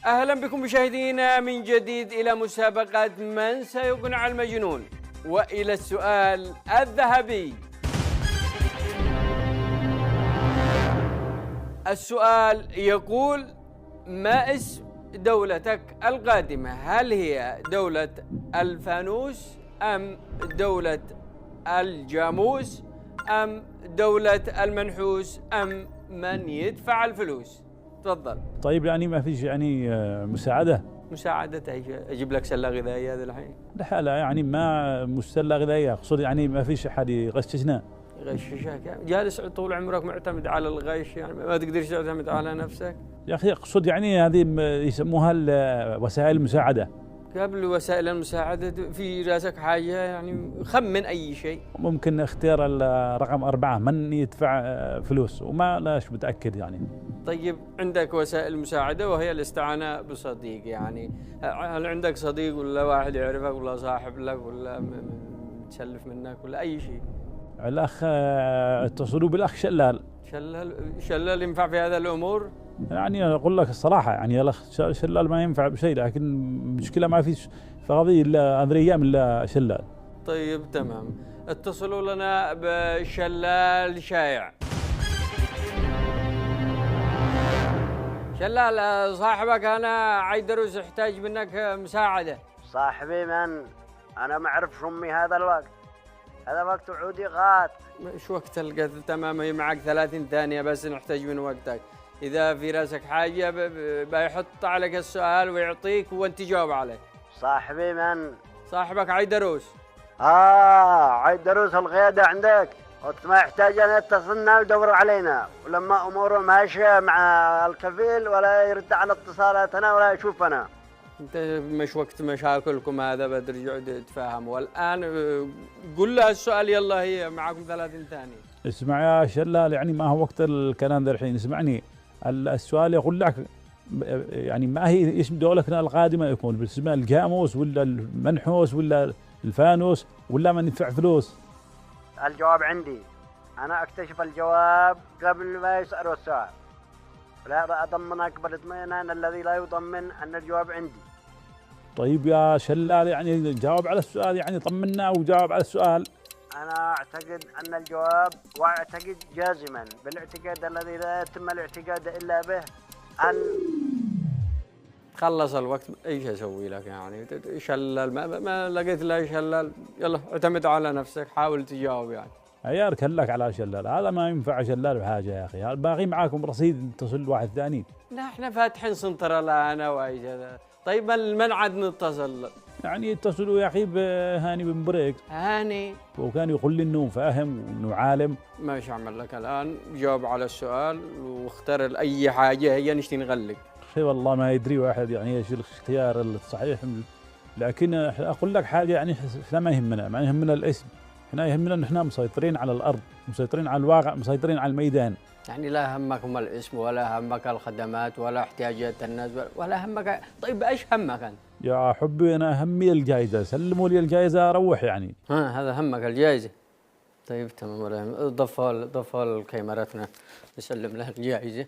أهلا بكم مشاهدينا من جديد إلى مسابقة من سيقنع المجنون، وإلى السؤال الذهبي. السؤال يقول: ما اسم دولتك القادمة؟ هل هي دولة الفانوس أم دولة الجاموس أم دولة المنحوس أم من يدفع الفلوس؟ تفضل. طيب يعني ما فيش يعني مساعدة؟ مساعدة أجيب لك سلة غذائية هذا الحين؟ لا يعني ما مش سلة غذائية، أقصد يعني ما فيش أحد يغششنا. يغششك؟ جالس طول عمرك معتمد على الغش، يعني ما تقدرش تعتمد على نفسك؟ يا أخي أقصد يعني هذه يسموها وسائل المساعدة. قبل وسائل المساعدة في راسك حاجة؟ يعني خمن أي شيء. ممكن اختيار الرقم 4، من يدفع فلوس، وما لاش متأكد يعني. طيب عندك وسائل مساعدة وهي الاستعانة بصديق، يعني هل عندك صديق ولا واحد يعرفك ولا صاحب لك ولا متسلف منك ولا أي شيء؟ الأخ اتصلوا بالأخ شلال. شلال ينفع في هذا الأمور؟ يعني أقول لك الصراحة يعني الأخ شلال ما ينفع بشيء، لكن المشكلة ما فيش فاضي إلا هذه الأيام إلا شلال. طيب تمام، اتصلوا لنا بشلال شايع. شلال، صاحبك أنا عيدروس يحتاج منك مساعدة. صاحبي من؟ أنا ما أعرف أمي هذا الوقت، هذا وقت عودي غات. مش وقت القتل تماما، معك 30 ثانية بس نحتاج من وقتك. إذا في راسك حاجة بيحط عليك السؤال ويعطيك وأنت تجاوب عليه. صاحبي من؟ صاحبك عيدروس. عيدروس القيادة عندك، ما يحتاج أن يتصلنا ويدور علينا، ولما أموره ماشية مع الكفيل ولا يرد على اتصالاتنا ولا يشوفنا. انت مش وقت مشاكلكم هذا، بترجعوا تتفاهموا. والآن قل لها السؤال، يلا هي معكم 30 ثانية. اسمع يا شلال، يعني ما هو وقت الكلام ذا الحين، اسمعني. السؤال يقول لك يعني ما هي اسم دولتنا القادمة، يكون باسم الجاموس ولا المنحوس ولا الفانوس ولا من يدفع فلوس؟ الجواب عندي، أنا أكتشف الجواب قبل ما يسألوا السؤال، لا أضمنك بالاطمئنان الذي لا يضمن أن الجواب عندي. طيب يا شلال يعني جاوب على السؤال، يعني طمنا وجاوب على السؤال. أنا أعتقد أن الجواب، وأعتقد جازما بالاعتقاد الذي لا يتم الاعتقاد إلا به، أن خلص الوقت. ايش اسوي لك يعني؟ شلال ما لقيت لا شلال. يلا اعتمد على نفسك، حاول تجاوب يعني. عيار كلك على شلال، هذا ما ينفع شلال بحاجة يا أخي. الباقي معاكم رصيد، اتصل واحد ثاني. لا احنا فاتحين سنتر الآن وايش هذا. طيب من عاد نتصل؟ يعني يتصلوا يا أخي بهاني بن بريك. هاني؟ وكان يقول لي إنه فاهم وإنه عالم. ماشي، أعمل لك الآن. جاوب على السؤال واختار أي حاجة هي نشتي نغلق. أخي والله ما يدري واحد يعني ايش الاختيار الصحيح، لكن أقول لك حاجة، يعني احنا ما يهمنا الاسم، احنا يهمنا ان احنا مسيطرين على الأرض، مسيطرين على الواقع، مسيطرين على الميدان. يعني لا همكم الاسم ولا همك الخدمات ولا احتياجات الناس ولا همك. طيب ايش همك انت؟ يا حبي انا همي الجائزة، سلموا لي الجائزة اروح يعني. هذا همك الجائزة؟ طيب تمام، ضفها لكاميرتنا نسلم لك الجائزة.